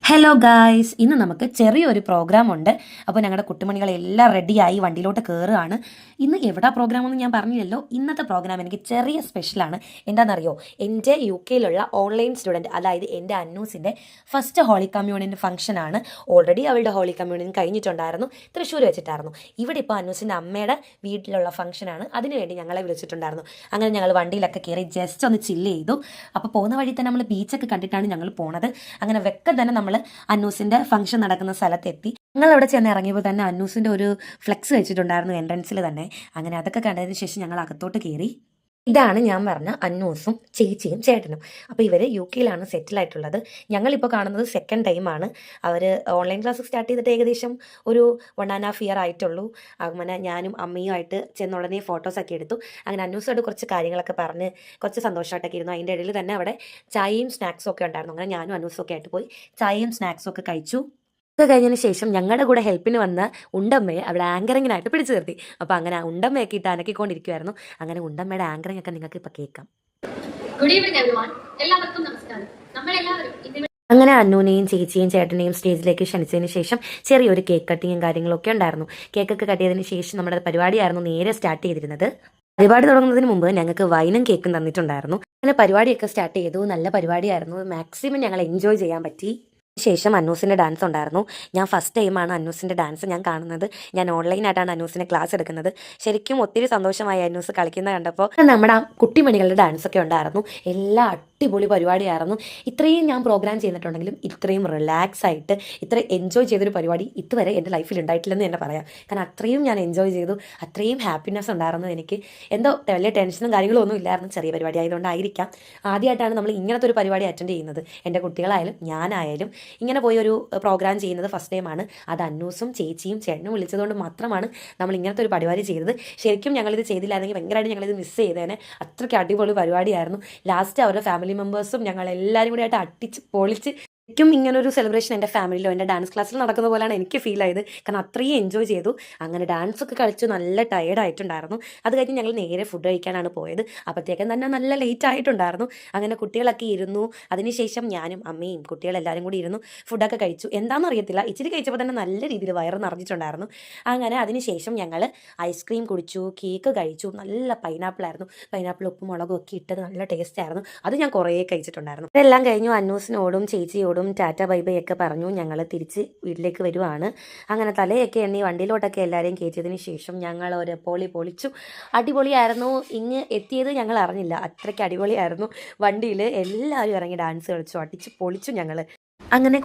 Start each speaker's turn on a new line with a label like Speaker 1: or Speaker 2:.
Speaker 1: Hello guys, ഇന്ന് നമുക്ക് ചെറിയൊരു പ്രോഗ്രാം ഉണ്ട്. അപ്പോൾ ഞങ്ങളുടെ കുട്ടുമണികളെല്ലാം റെഡിയായി വണ്ടിയിലോട്ട് കയറുകയാണ്. ഇന്ന് എവിടെ പ്രോഗ്രാമെന്ന് ഞാൻ പറഞ്ഞില്ലല്ലോ. ഇന്നത്തെ പ്രോഗ്രാം എനിക്ക് ചെറിയ സ്പെഷ്യലാണ്. എന്താണെന്നറിയോ, എൻ്റെ UK-യിലുള്ള ഓൺലൈൻ സ്റ്റുഡൻറ്റ്, അതായത് എൻ്റെ അന്നൂസിൻ്റെ ഫസ്റ്റ് ഹോളി കമ്മ്യൂണിയൻ ഫംഗ്ഷനാണ്. ഓൾറെഡി അവളുടെ ഹോളി കമ്മ്യൂണിയൻ കഴിഞ്ഞിട്ടുണ്ടായിരുന്നു, തൃശ്ശൂർ വെച്ചിട്ടായിരുന്നു. ഇവിടെ ഇപ്പോൾ അന്നൂസിൻ്റെ അമ്മയുടെ വീട്ടിലുള്ള ഫംഗ്ഷനാണ്, അതിനുവേണ്ടി ഞങ്ങളെ വിളിച്ചിട്ടുണ്ടായിരുന്നു. അങ്ങനെ ഞങ്ങൾ വണ്ടിയിലൊക്കെ കയറി ജസ്റ്റ് ഒന്ന് ചില്ല് ചെയ്തു. അപ്പോൾ പോകുന്ന വഴി തന്നെ നമ്മൾ ബീച്ചൊക്കെ കണ്ടിട്ടാണ് ഞങ്ങൾ പോണത്. അങ്ങനെ വെക്ക തന്നെ നമ്മൾ അന്നൂസിന്റെ ഫംഗ്ഷൻ നടക്കുന്ന സ്ഥലത്തെത്തി. ഞങ്ങൾ അവിടെ ചെന്ന് ഇറങ്ങിയപ്പോൾ തന്നെ അന്നൂസിന്റെ ഒരു ഫ്ലെക്സ് വെച്ചിട്ടുണ്ടായിരുന്നു എൻട്രൻസിൽ തന്നെ. അങ്ങനെ അതൊക്കെ കണ്ടതിന് ശേഷം ഞങ്ങൾ അകത്തോട്ട് കയറി. ഇതാണ് ഞാൻ പറഞ്ഞ അന്നൂസും ചേച്ചിയും ചേട്ടനും. അപ്പോൾ ഇവർ UK-യിലാണ് സെറ്റിലായിട്ടുള്ളത്. ഞങ്ങളിപ്പോൾ കാണുന്നത് സെക്കൻഡ് ടൈമാണ്. അവർ ഓൺലൈൻ ക്ലാസ് സ്റ്റാർട്ട് ചെയ്തിട്ട് ഏകദേശം ഒരു 1.5 ഇയർ ആയിട്ടുള്ളൂ. അങ്ങനെ ഞാനും അമ്മയുമായിട്ട് ചെന്നുടനെ ഫോട്ടോസൊക്കെ എടുത്തു. അങ്ങനെ അന്നൂസായിട്ട് കുറച്ച് കാര്യങ്ങളൊക്കെ പറഞ്ഞ് കുറച്ച് സന്തോഷമായിട്ടൊക്കെ ഇരുന്നു. അതിൻ്റെ ഇടയിൽ തന്നെ അവിടെ ചായയും സ്നാക്സും ഒക്കെ ഉണ്ടായിരുന്നു. അങ്ങനെ ഞാനും അന്നൂസും ഒക്കെ ആയിട്ട് പോയി ചായയും സ്നാക്സും ഒക്കെ കഴിച്ചു. ഇത് കഴിഞ്ഞതിന് ശേഷം ഞങ്ങളുടെ കൂടെ ഹെൽപ്പിന് വന്ന ഉണ്ടമ്മയെ അവിടെ ആങ്കറിങ്ങിനായിട്ട് പിടിച്ചു നിർത്തി. അപ്പോൾ അങ്ങനെ ഉണ്ടമ്മയൊക്കെ ഇട്ട് അനക്കിക്കൊണ്ടിരിക്കുമായിരുന്നു. അങ്ങനെ ഉണ്ടമ്മയുടെ ആങ്കറിങ് ഒക്കെ നിങ്ങൾക്ക് ഇപ്പം കേൾക്കാം.
Speaker 2: ഗുഡ് ഈവനിങ് എവരിവൺ, എല്ലാവർക്കും നമസ്കാരം. നമ്മളെല്ലാവരും
Speaker 1: അങ്ങനെ അന്നൂനെയും ചേച്ചിയും ചേട്ടനെയും സ്റ്റേജിലേക്ക് ക്ഷണിച്ചതിന് ശേഷം ചെറിയൊരു കേക്ക് കട്ടിങ്ങും കാര്യങ്ങളൊക്കെ ഉണ്ടായിരുന്നു. കേക്കൊക്കെ കട്ട് ചെയ്തതിന് ശേഷം നമ്മുടെ പരിപാടിയായിരുന്നു നേരെ സ്റ്റാർട്ട് ചെയ്തിരുന്നത്. പരിപാടി തുടങ്ങുന്നതിന് മുമ്പ് ഞങ്ങൾക്ക് വൈനും കേക്കും തന്നിട്ടുണ്ടായിരുന്നു. അങ്ങനെ പരിപാടിയൊക്കെ സ്റ്റാർട്ട് ചെയ്തു. നല്ല പരിപാടിയായിരുന്നു. മാക്സിമം ഞങ്ങൾ എൻജോയ് ചെയ്യാൻ പറ്റി. ശേഷം അന്നൂസിൻ്റെ ഡാൻസ് ഉണ്ടായിരുന്നു. ഞാൻ ഫസ്റ്റ് ടൈമാണ് അന്നൂസിൻ്റെ ഡാൻസ് ഞാൻ കാണുന്നത്. ഞാൻ ഓൺലൈനായിട്ടാണ് അന്നൂസിന് ക്ലാസ് എടുക്കുന്നത്. ശരിക്കും ഒത്തിരി സന്തോഷമായി അന്നൂസ് കളിക്കുന്നത് കണ്ടപ്പോൾ. നമ്മുടെ ആ കുട്ടിമണികളുടെ ഡാൻസൊക്കെ ഉണ്ടായിരുന്നു. എല്ലാം അടിപൊളി പരിപാടിയായിരുന്നു. ഇത്രയും ഞാൻ പ്രോഗ്രാം ചെയ്തിട്ടുണ്ടെങ്കിലും ഇത്രയും റിലാക്സ് ആയിട്ട് ഇത്രയും എൻജോയ് ചെയ്തൊരു പരിപാടി ഇതുവരെ എൻ്റെ ലൈഫിൽ ഉണ്ടായിട്ടില്ലെന്ന് തന്നെ പറയാം. കാരണം അത്രയും ഞാൻ എൻജോയ് ചെയ്തു. അത്രയും ഹാപ്പിനെസ് ഉണ്ടായിരുന്നു എനിക്ക്. എന്തോ വലിയ ടെൻഷനും കാര്യങ്ങളും ഒന്നും ഇല്ലായിരുന്നു. ചെറിയ പരിപാടി ആയതുകൊണ്ടായിരിക്കാം. ആദ്യമായിട്ടാണ് നമ്മൾ ഇങ്ങനത്തെ ഒരു പരിപാടി അറ്റൻഡ് ചെയ്യുന്നത്. എൻ്റെ കുട്ടികളായാലും ഞാനായാലും ഇങ്ങനെ പോയി ഒരു പ്രോഗ്രാം ചെയ്യുന്നത് ഫസ്റ്റ് ടൈമാണ്. അത് അന്നൂസും ചേച്ചിയും ചേട്ടനും വിളിച്ചതുകൊണ്ട് മാത്രമാണ് നമ്മൾ ഇങ്ങനത്തെ ഒരു പരിപാടി ചെയ്തത്. ശരിക്കും ഞങ്ങളിത് ചെയ്തില്ലായിരുന്നെങ്കിൽ ഭയങ്കരമായിട്ട് ഞങ്ങളിത് മിസ് ചെയ്തേനെ. അത്രയ്ക്ക് അടിപൊളി പരിപാടിയായിരുന്നു. ലാസ്റ്റ് അവരുടെ ഫാമിലി മെമ്പേഴ്സും ഞങ്ങളെല്ലാവരും കൂടി ആയിട്ട് അടിച്ച് പൊളിച്ച്. ശരിക്കും ഇങ്ങനൊരു സെലിബ്രേഷൻ എൻ്റെ ഫാമിലിയിലോ എൻ്റെ ഡാൻസ് ക്ലാസ്സിൽ നടക്കുന്ന പോലെയാണ് എനിക്ക് ഫീൽ ആയത്. കാരണം അത്രയും എൻജോയ് ചെയ്തു. അങ്ങനെ ഡാൻസൊക്കെ കളിച്ച് നല്ല ടയേർഡായിട്ടുണ്ടായിരുന്നു. അത് കഴിഞ്ഞ് ഞങ്ങൾ നേരെ ഫുഡ് കഴിക്കാനാണ് പോയത്. അപ്പോഴത്തേക്കും തന്നെ നല്ല ലേറ്റ് ആയിട്ടുണ്ടായിരുന്നു. അങ്ങനെ കുട്ടികളൊക്കെ ഇരുന്നു. അതിനുശേഷം ഞാനും അമ്മയും കുട്ടികളെല്ലാവരും കൂടി ഇരുന്നു ഫുഡൊക്കെ കഴിച്ചു. എന്താണെന്ന് അറിയത്തില്ല, ഇച്ചിരി കഴിച്ചപ്പോൾ തന്നെ നല്ല രീതിയിൽ വയറ് നിറഞ്ഞിട്ടുണ്ടായിരുന്നു. അങ്ങനെ അതിനുശേഷം ഞങ്ങൾ ഐസ്ക്രീം കുടിച്ചു, കേക്ക് കഴിച്ചു. നല്ല പൈനാപ്പിളായിരുന്നു. പൈനാപ്പിൾ ഉപ്പും മുളകും ഒക്കെ ഇട്ടത് നല്ല ടേസ്റ്റ് ആയിരുന്നു. അത് ഞാൻ കുറേ കഴിച്ചിട്ടുണ്ടായിരുന്നു. ഇതെല്ലാം കഴിഞ്ഞു അന്നൂസിനോടും ചേച്ചിയോടും ടാറ്റ ബൈ ബൈ ഒക്കെ പറഞ്ഞു ഞങ്ങൾ തിരിച്ച് വീട്ടിലേക്ക് വരുവാണ്. അങ്ങനെ തലയൊക്കെ എണ്ണി വണ്ടിയിലോട്ടൊക്കെ എല്ലാവരെയും കയറ്റിയതിന് ശേഷം ഞങ്ങൾ ഒരു പൊളിച്ചു. അടിപൊളിയായിരുന്നു. ഇങ്ങ് എത്തിയത് ഞങ്ങൾ അറിഞ്ഞില്ല, അത്രയ്ക്ക് അടിപൊളിയായിരുന്നു. വണ്ടിയിൽ എല്ലാവരും ഇറങ്ങി ഡാൻസ് കളിച്ചു, അടിച്ച് പൊളിച്ചു ഞങ്ങൾ. അങ്ങനെ